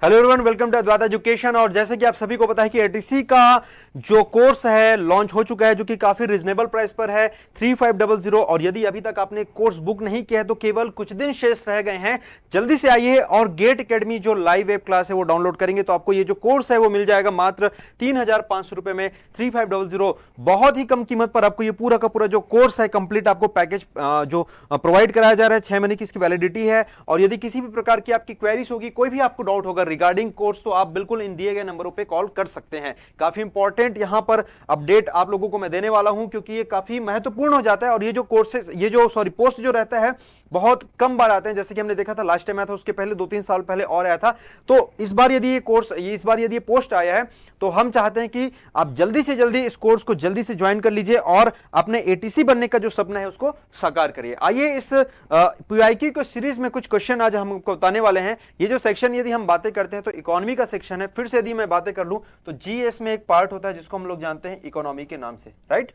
Hello everyone, welcome to Advait education. और जैसे कि आप सभी को पता है कि एटीसी का जो कोर्स है लॉन्च हो चुका है, जो कि काफी रिजनेबल प्राइस पर है 3500। और यदि अभी तक आपने कोर्स बुक नहीं किया है तो केवल कुछ दिन शेष रह गए हैं, जल्दी से आइए और गेट एकेडमी जो लाइव वेब क्लास है वो डाउनलोड करेंगे तो आपको ये जो कोर्स है वो मिल जाएगा मात्र 3500 रुपए में। 3500 बहुत ही कम कीमत पर आपको ये पूरा का पूरा जो कोर्स है कंप्लीट आपको पैकेज जो प्रोवाइड कराया जा रहा है। 6 महीने की इसकी वैलिडिटी है। और यदि किसी भी प्रकार की आपकी क्वेरीज होगी, कोई भी आपको डाउट होगा रिगार्डिंग कोर्स, तो आप बिल्कुल इन दिए गए नंबरों पे कॉल कर सकते हैं। काफी इंपॉर्टेंट यहां पर अपडेट आप लोगों को मैं देने वाला हूं, क्योंकि ये काफी महत्वपूर्ण हो जाता है। और ये जो कोर्सेज पोस्ट जो रहता है बहुत कम बार आते हैं। जैसे कि हमने देखा था लास्ट टाइम आया था, उसके पहले 2-3 साल पहले और आया था। तो इस बार यदि ये पोस्ट आया है तो हम चाहते हैं कि आप जल्दी से जल्दी इस कोर्स को जल्दी से ज्वाइन कर लीजिए और अपने एटीसी बनने का जो सपना है उसको साकार करिए। आइए इस पीआईक्यू को सीरीज में कुछ क्वेश्चन आज हम आपको बताने वाले हैं। ये जो सेक्शन यदि हम बातें करते हैं तो इकोनॉमी का सेक्शन है। फिर से यदि मैं बातें कर लूं तो जीएस में एक पार्ट होता है जिसको हम लोग जानते हैं इकोनॉमी के नाम से, राइट।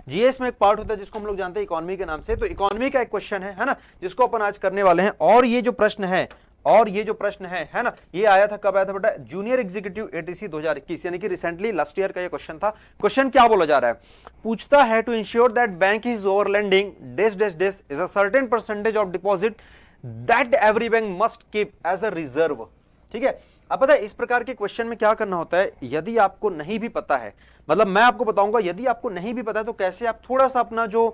जीएस में एक पार्ट होता है जिसको हम लोग जानते हैं इकोनॉमी के नाम से। तो इकोनॉमी का एक क्वेश्चन है ना, जिसको अपन आज करने वाले हैं। और ये जो प्रश्न है ना, ये आया था, कब आया था बेटा? जूनियर एग्जीक्यूटिव एटीसी 2021, यानी कि रिसेंटली लास्ट ईयर का ये क्वेश्चन था। क्वेश्चन क्या बोला जा रहा है? पूछता है to ensure that bank is over lending डेस डेस डेस is a certain percentage of deposit that every bank must keep as a reserve. ठीक है, अब पता है इस प्रकार के क्वेश्चन में क्या करना होता है। यदि आपको नहीं भी पता है, मतलब मैं आपको बताऊंगा, यदि आपको नहीं भी पता है तो कैसे आप थोड़ा सा अपना जो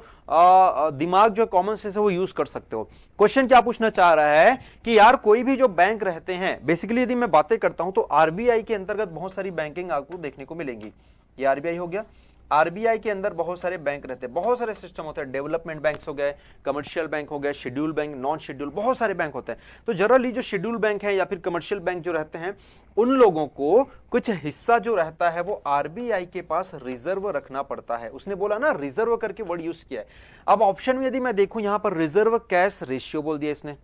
दिमाग जो कॉमन सेंस है वो यूज कर सकते हो। क्वेश्चन क्या पूछना चाह रहा है कि यार कोई भी जो बैंक रहते हैं, बेसिकली यदि मैं बातें करता हूं तो आरबीआई के अंतर्गत बहुत सारी बैंकिंग आपको देखने को मिलेंगी। ये आरबीआई हो गया। आरबीआई के अंदर बहुत सारे बैंक रहते हैं, बहुत सारे सिस्टम होते हैं। डेवलपमेंट बैंक्स हो गए, कमर्शियल बैंक हो गए, शेड्यूल बैंक, नॉन शेड्यूल, बहुत सारे बैंक होते हैं। तो जनरली जो शेड्यूल बैंक है या फिर कमर्शियल बैंक जो रहते हैं, उन लोगों को कुछ हिस्सा जो रहता है वो आरबीआई के पास रिजर्व रखना पड़ता है। उसने बोला ना, रिजर्व करके वर्ड यूज किया है। अब ऑप्शन में यदि मैं देखूं, यहां पर रिजर्व कैश रेशियो बोल दिया इसने,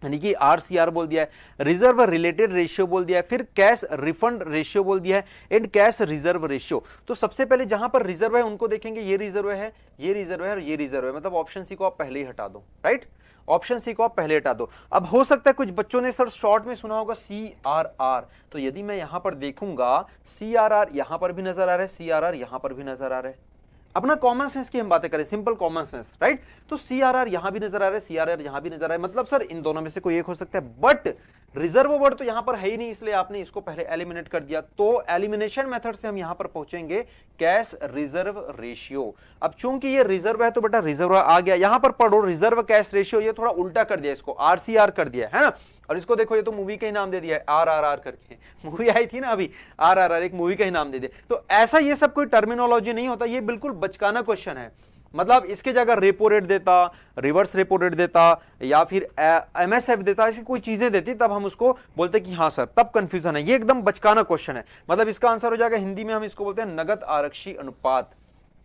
यानी कि आरसीआर बोल दिया है, रिजर्व रिलेटेड रेशियो बोल दिया है, फिर कैश रिफंड रेशियो बोल दिया है, एंड कैश रिजर्व रेशियो। तो सबसे पहले जहां पर रिजर्व है उनको देखेंगे, ये रिजर्व है, ये रिजर्व है और ये रिजर्व है। मतलब ऑप्शन सी को आप पहले ही हटा दो, राइट। ऑप्शन सी को आप पहले हटा दो। अब हो सकता है कुछ बच्चों ने सर शॉर्ट में सुना होगा सीआरआर, तो यदि मैं यहां पर देखूंगा सीआरआर यहां पर भी नजर आ रहा है, सीआरआर यहां पर भी नजर आ रहा है। अपना कॉमन सेंस की हम बातें करें, सिंपल कॉमन सेंस, राइट। तो सीआरआर यहां भी नजर आ रहा है, सीआरआर यहां भी नजर आ रहा है। मतलब सर इन दोनों में से कोई एक हो सकता है, बट रिजर्व वर्ड तो यहां पर है ही नहीं, इसलिए आपने इसको पहले एलिमिनेट कर दिया। तो एलिमिनेशन मेथड से हम यहां पर पहुंचेंगे कैश रिजर्व रेशियो। अब चूंकि ये रिजर्व है तो बेटा रिजर्व आ गया। यहां पर पढ़ो रिजर्व कैश रेशियो, ये थोड़ा उल्टा कर दिया, इसको आरसीआर कर दिया है ना। और इसको देखो, ये तो मूवी का ही नाम दे दिया है, आरआरआर करके। मूवी आई थी ना अभी, आरआरआर, एक मूवी का ही नाम दे दिया। तो ऐसा ये सब कोई टर्मिनोलॉजी नहीं होता, ये बिल्कुल बचकाना क्वेश्चन है। मतलब इसके जगह रेपो रेट देता, रिवर्स रेपो रेट देता या फिर एमएसएफ देता, ऐसी कोई चीजें देती, तब हम उसको बोलते कि हाँ सर, तब कंफ्यूजन है। ये एकदम बचकाना क्वेश्चन है। मतलब इसका आंसर हो जाएगा, हिंदी में हम इसको बोलते हैं नगद आरक्षी अनुपात।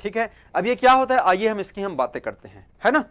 ठीक है, अब ये क्या होता है, आइए हम इसकी बातें करते हैं, है ना।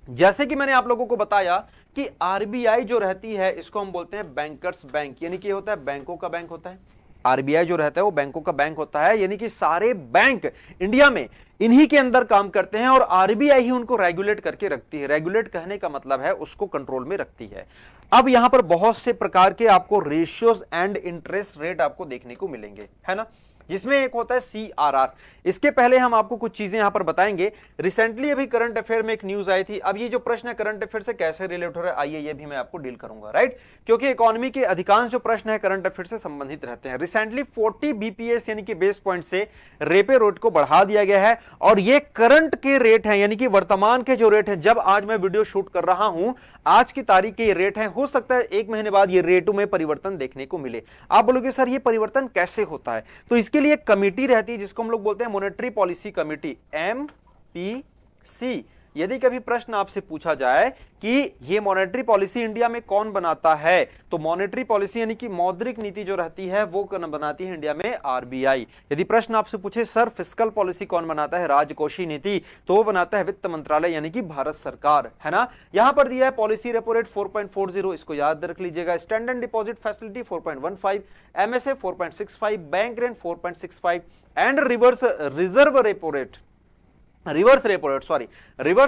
जैसे कि मैंने आप लोगों को बताया कि आरबीआई जो रहती है इसको हम बोलते हैं बैंकर्स बैंक, यानी कि होता है बैंकों का बैंक होता है। आरबीआई जो रहता है वो बैंकों का बैंक होता है, यानी कि सारे बैंक इंडिया में इन्हीं के अंदर काम करते हैं और आरबीआई ही उनको रेगुलेट करके रखती है। रेगुलेट कहने का मतलब है उसको कंट्रोल में रखती है। अब यहां पर बहुत से प्रकार के आपको रेशियोज एंड इंटरेस्ट रेट आपको देखने को मिलेंगे, है ना, जिसमें एक होता है सीआरआर। इसके पहले हम आपको कुछ चीजें यहां पर बताएंगे। रिसेंटली अभी करंट अफेयर में एक न्यूज आई थी। अब ये जो प्रश्न है करंट अफेयर से कैसे रिलेट हो रहा है, आइए ये भी मैं आपको डील करूंगा, राइट। क्योंकि इकोनॉमी के अधिकांश जो प्रश्न है करंट अफेयर से संबंधित रहते हैं। रिसेंटली 40 बीपीएस यानी कि बेस पॉइंट से रेपो रेट को बढ़ा दिया गया है और ये करंट के रेट है, यानी कि वर्तमान के जो रेट है, जब आज मैं वीडियो शूट कर रहा हूं आज की तारीख के ये रेट है। हो सकता है 1 महीने बाद ये रेटों में परिवर्तन देखने को मिले। आप बोलोगे सर ये परिवर्तन कैसे होता है, तो इसके लिए एक कमेटी रहती है जिसको हम लोग बोलते हैं मॉनेटरी पॉलिसी कमेटी, एमपीसी। यदि कभी प्रश्न आपसे पूछा जाए कि ये मॉनेटरी पॉलिसी इंडिया में कौन बनाता है, तो मॉनेटरी पॉलिसी यानी कि मौद्रिक नीति जो रहती है वो बनाती है इंडिया में आरबीआई। यदि प्रश्न आपसे पूछे सर फिस्कल पॉलिसी कौन बनाता है, राजकोषीय नीति, तो वो बनाता है वित्त मंत्रालय यानी कि भारत सरकार, है ना। यहां पर दिया है पॉलिसी रेपो रेट 4.40, इसको याद रख लीजिएगा। Standard deposit facility 4.15, MSA 4.65, bank rate 4.65 and reverse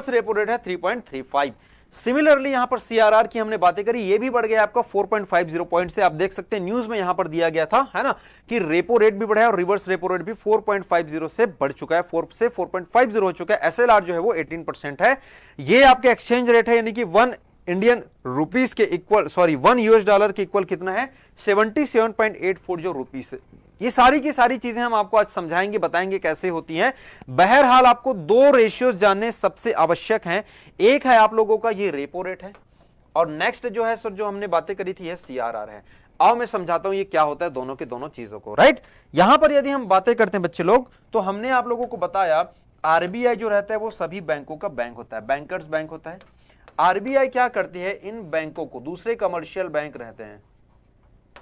repo rate है 3.35। सिमिलरली यहां पर सीआरआर की हमने बातें करी, ये भी बढ़ गया आपका 4.50 पॉइंट से। आप देख सकते हैं न्यूज में यहां पर दिया गया था, है ना, कि रेपो रेट भी बढ़ा है और रिवर्स रेपो रेट भी 4.50 से बढ़ चुका है, 4 से 4.50 हो चुका है। एसएलआर जो है वो 18% है। ये आपके एक्सचेंज रेट है, यानी कि 1 इंडियन रुपीस के इक्वल, सॉरी 1 यूएस डॉलर के इक्वल कितना है, 77.84 जो रुपीस। ये सारी की सारी चीजें हम आपको आज समझाएंगे, बताएंगे कैसे होती हैं। बहरहाल आपको दो रेशियोज जानने सबसे आवश्यक हैं। एक है आप लोगों का ये रेपो रेट है, और नेक्स्ट जो है सर जो हमने बातें करी थी, सीआरआर है। आओ मैं समझाता हूं ये क्या होता है दोनों के दोनों चीजों को, राइट। यहां पर यदि हम बातें करते हैं बच्चे लोग, तो हमने आप लोगों को बताया आरबीआई जो रहता है वो सभी बैंकों का बैंक होता है, बैंकर्स बैंक होता है। आरबीआई क्या करती है, इन बैंकों को, दूसरे कमर्शियल बैंक रहते हैं,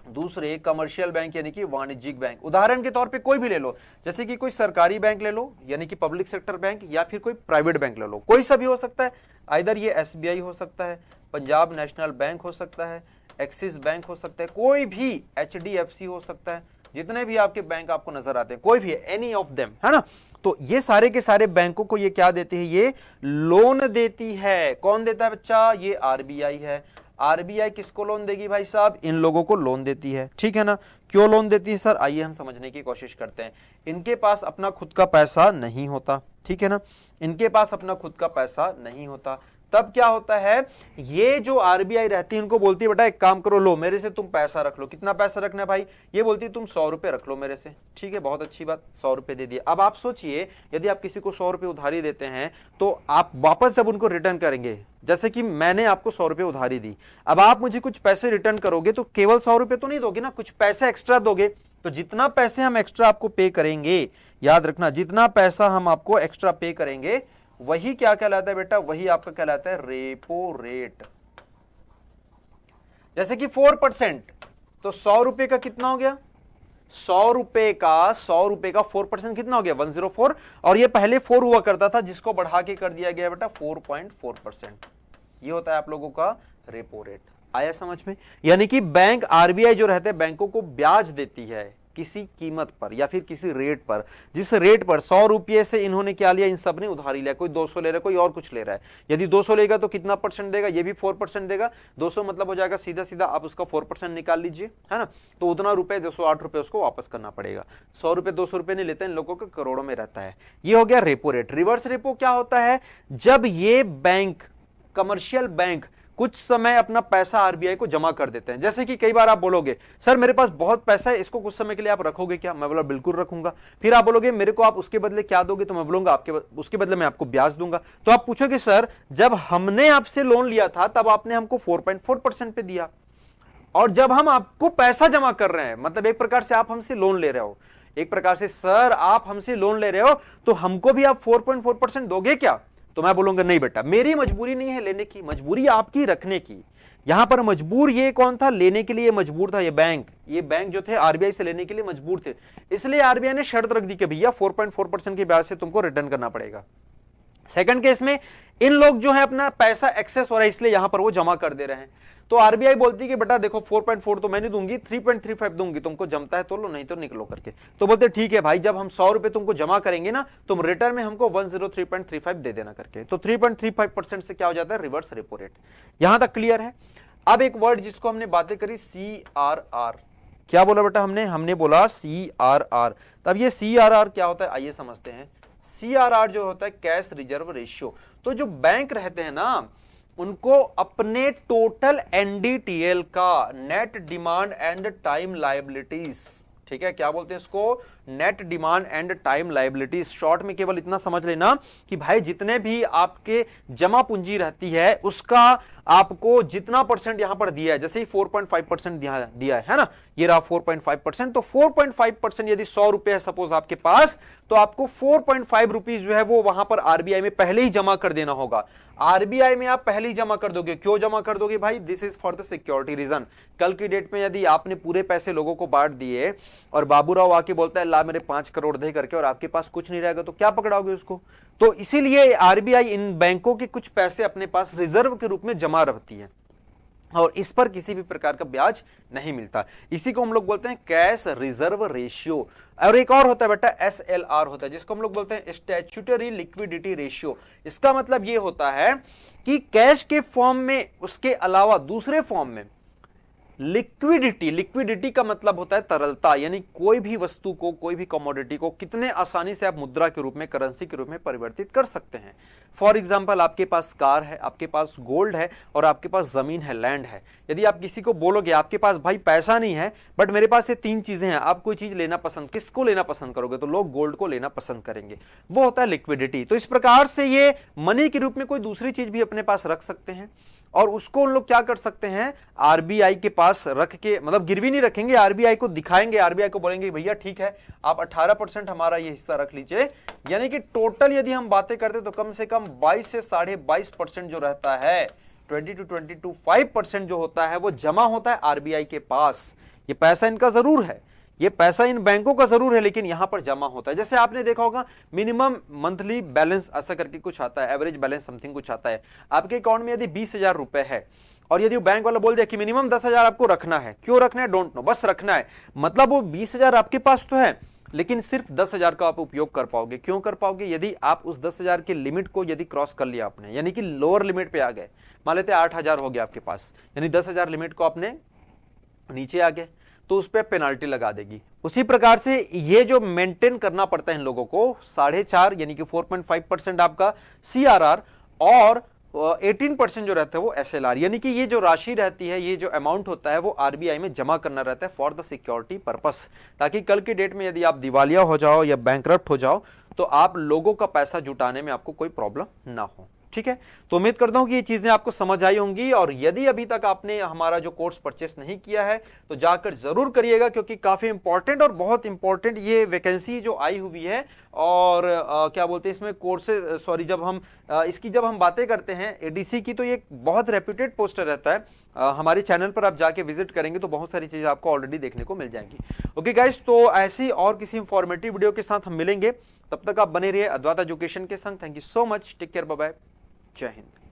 दूसरे कमर्शियल बैंक यानी कि वाणिज्यिक बैंक, उदाहरण के तौर पे कोई भी ले लो, जैसे कि कोई सरकारी बैंक ले लो यानी कि पब्लिक सेक्टर बैंक, या फिर कोई प्राइवेट बैंक ले लो, कोई सा भी हो सकता है। आइदर ये एसबीआई हो सकता है, पंजाब नेशनल बैंक हो सकता है, एक्सिस बैंक हो सकता है, कोई भी एचडीएफसी हो सकता है, जितने भी आपके बैंक आपको नजर आते हैं, कोई भी, एनी ऑफ देम, है ना। तो ये सारे के सारे बैंकों को ये क्या देती है, ये लोन देती है। कौन देता है बच्चा, ये आरबीआई है। आरबीआई किसको लोन देगी भाई साहब, इन लोगों को लोन देती है, ठीक है ना। क्यों लोन देती है सर, आइए हम समझने की कोशिश करते हैं। इनके पास अपना खुद का पैसा नहीं होता, ठीक है ना, इनके पास अपना खुद का पैसा नहीं होता। तब क्या होता है, ये जो आरबीआई रहती है इनको बोलती है बेटा एक काम करो, लो मेरे से तुम पैसा रख लो। कितना पैसा रखना है भाई, ये बोलती है तुम 100 रुपए रख लो मेरे से, ठीक है, बहुत अच्छी बात, 100 रुपए दे दिए। अब आप सोचिए यदि आप किसी को 100 रुपए उधारी देते हैं, तो आप वापस जब उनको रिटर्न करेंगे, जैसे कि मैंने आपको 100 रुपए उधारी दी, अब आप मुझे कुछ पैसे रिटर्न करोगे तो केवल 100 रुपए तो नहीं दोगे ना, कुछ पैसे एक्स्ट्रा दोगे। तो जितना पैसे हम एक्स्ट्रा आपको पे करेंगे, याद रखना, जितना पैसा हम आपको एक्स्ट्रा पे करेंगे वही क्या कहलाता है बेटा, वही आपका कहलाता है रेपो रेट। जैसे कि 4%, तो 100 रुपए का कितना हो गया, 100 रुपए का 4% कितना हो गया, 104। और ये पहले 4 हुआ करता था, जिसको बढ़ा के कर दिया गया बेटा 4.4%। ये होता है आप लोगों का रेपो रेट। आया समझ में। यानी कि बैंक, आरबीआई जो रहते हैं बैंकों को ब्याज देती है किसी कीमत पर या फिर किसी रेट पर, जिस रेट पर 100 रुपये से इन्होंने क्या लिया, इन सब ने उधारी लिया। कोई 200 ले रहा है, कोई और कुछ ले रहा है। यदि 200 लेगा तो कितना परसेंट देगा, ये भी 4% देगा। 200 मतलब हो जाएगा सीधा सीधा आप उसका 4% निकाल लीजिए, है ना। तो उतना रुपए 208 रुपए उसको वापस करना पड़ेगा। 100 रुपए 200 रुपए नहीं लेते, इन लोगों का करोड़ों में रहता है। ये हो गया रेपो रेट। रिवर्स रेपो क्या होता है, जब ये बैंक, कमर्शियल बैंक कुछ समय अपना पैसा आरबीआई को जमा कर देते हैं। जैसे कि कई बार आप बोलोगे सर मेरे पास बहुत पैसा है, इसको कुछ समय के लिए आप रखोगे क्या, मैं बोला बिल्कुल रखूंगा। फिर आप बोलोगे मेरे को आप उसके बदले क्या दोगे, तो मैं बोलूंगा आपके उसके बदले मैं आपको ब्याज दूंगा। तो आप पूछोगे सर जब हमने आपसे लोन लिया था तब आपने हमको 4.4% पे दिया, और जब हम आपको पैसा जमा कर रहे हैं, मतलब एक प्रकार से आप हमसे लोन ले रहे हो, एक प्रकार से सर आप हमसे लोन ले रहे हो तो हमको भी आप 4.4% दोगे क्या। तो मैं बोलूंगा नहीं बेटा, मेरी मजबूरी नहीं है लेने की, मजबूरी आपकी रखने की। यहां पर मजबूर ये कौन था, लेने के लिए मजबूर था ये बैंक। ये बैंक जो थे आरबीआई से लेने के लिए मजबूर थे, इसलिए आरबीआई ने शर्त रख दी कि भैया 4.4% के ब्याज से तुमको रिटर्न करना पड़ेगा। सेकंड केस में इन लोग जो है अपना पैसा एक्सेस हो रहा है इसलिए यहां पर वो जमा कर दे रहे हैं। तो आरबीआई बोलती है कि बेटा देखो 4.4 तो मैं नहीं दूंगी, 3.35 दूंगी, तुमको जमता है तो लो नहीं तो निकलो करके। तो बोलते ठीक है भाई, जब हम 100 रुपए तुमको जमा करेंगे ना, तुम रिटर्न में हमको 103.35 दे देना करके। तो 3.35% से क्या हो जाता है, रिवर्स रेपो रेट। यहां तक क्लियर है। अब एक वर्ड जिसको हमने बातें करी, सीआरआर। क्या बोला बेटा हमने बोला सीआरआर। तब ये सीआरआर क्या होता है आइए समझते हैं। सीआरआर जो होता है कैश रिजर्व रेशियो। तो जो बैंक रहते हैं ना उनको अपने टोटल एनडीटीएल का, net demand and time liabilities, ठीक है, क्या बोलते हैं इसको, net demand and time liabilities. Short में केवल इतना समझ लेना कि भाई जितने भी आपके जमा पूंजी रहती है उसका आपको जितना परसेंट यहां पर दिया है, जैसे ही 4.5% दिया है ना, ये रहा 4.5%। तो 4.5% यदि 100 रुपए है सपोज आपके पास, तो आपको 4.5 रुपीज जो है वो वहां पर आरबीआई में पहले ही जमा कर देना होगा। आरबीआई में आप पहले ही जमा कर दोगे। क्यों जमा कर दोगे भाई, this is for the security reason. कल की डेट में यदि आपने पूरे पैसे लोगों को बांट दिए और बाबूराव आके बोलता है ला मेरे 5 करोड़ दे करके, और आपके पास कुछ नहीं रहेगा, तो क्या पकड़ाओगे उसको। तो इसीलिए आरबीआई इन बैंकों के कुछ पैसे अपने पास रिजर्व के रूप में जमा रखती है। और इस पर किसी भी प्रकार का ब्याज नहीं मिलता। इसी को हम लोग बोलते हैं कैश रिजर्व रेशियो। और एक और होता है बेटा SLR होता है, जिसको हम लोग बोलते हैं स्टैट्यूटरी लिक्विडिटी रेशियो। इसका मतलब ये होता है कि कैश के फॉर्म में उसके अलावा दूसरे फॉर्म में लिक्विडिटी का मतलब होता है तरलता, यानी कोई भी वस्तु को, कोई भी कमोडिटी को कितने आसानी से आप मुद्रा के रूप में, करेंसी के रूप में परिवर्तित कर सकते हैं। फॉर एग्जांपल, आपके पास कार है, आपके पास गोल्ड है और आपके पास जमीन है, लैंड है। यदि आप किसी को बोलोगे आपके पास भाई पैसा नहीं है बट मेरे पास ये 3 चीजें हैं, आप कोई चीज लेना पसंद, किसको लेना पसंद करोगे? तो लोग गोल्ड को लेना पसंद करेंगे। वो होता है लिक्विडिटी। तो इस प्रकार से ये मनी के रूप में कोई दूसरी चीज भी अपने पास रख सकते हैं और उसको उन लोग क्या कर सकते हैं, आरबीआई के पास रख के, मतलब गिरवी नहीं रखेंगे, आरबीआई को दिखाएंगे, आरबीआई को बोलेंगे भैया ठीक है आप 18% हमारा ये हिस्सा रख लीजिए। यानी कि टोटल यदि हम बातें करते तो कम से कम 22 से 22.5% जो रहता है, 20 to 22.5% जो होता है वो जमा होता है आरबीआई के पास। ये पैसा इनका जरूर है, ये पैसा इन बैंकों का जरूर है, लेकिन यहां पर जमा होता है। जैसे आपने देखा होगा मिनिमम मंथली बैलेंस ऐसा करके कुछ आता है, एवरेज बैलेंस समथिंग कुछ आता है। आपके अकाउंट में यदि 20,000 रुपए है और यदि बैंक वाला बोल दिया कि मिनिमम 10,000 आपको रखना है, क्यों रखना है डोंट नो, बस रखना है, मतलब वो 20,000 आपके पास तो है लेकिन सिर्फ 10,000 का आप उपयोग कर पाओगे। क्यों कर पाओगे? यदि आप उस 10,000 के लिमिट को यदि क्रॉस कर लिया आपने, यानी कि लोअर लिमिट पे आ गए, मान लेते 8,000 हो गया आपके पास, यानी 10,000 लिमिट को आपने नीचे आ गए तो उस पर पेनाल्टी लगा देगी। उसी प्रकार से ये जो मेंटेन करना पड़ता है इन लोगों को 4.5 यानी कि 4.5% आपका CRR और 18% जो रहता है वो SLR, यानी कि ये जो राशि रहती है, ये जो अमाउंट होता है वो आरबीआई में जमा करना रहता है फॉर द सिक्योरिटी पर्पस, ताकि कल की डेट में यदि आप दिवालिया हो जाओ या बैंकरप्ट हो जाओ तो आप लोगों का पैसा जुटाने में आपको कोई प्रॉब्लम ना हो। ठीक है, तो उम्मीद करता हूं कि ये चीजें आपको समझ आई होंगी। और यदि अभी तक आपने हमारा जो कोर्स परचेस नहीं किया है तो जाकर जरूर करिएगा, क्योंकि काफी इंपॉर्टेंट और बहुत इंपॉर्टेंट ये वैकेंसी जो आई हुई है। और क्या बोलते हैं इसमें कोर्सेज, सॉरी, जब हम बातें करते हैं एडीसी की, तो ये बहुत रेप्यूटेड पोस्टर रहता है। हमारे चैनल पर आप जाके विजिट करेंगे तो बहुत सारी चीजें आपको ऑलरेडी देखने को मिल जाएंगी। ओके गाइस, तो ऐसी और किसी इंफॉर्मेटिव वीडियो के साथ हम मिलेंगे, तब तक आप बने रहिए अद्वैत एजुकेशन के संग। Thank you so much, take care, bye bye, Jai Hind.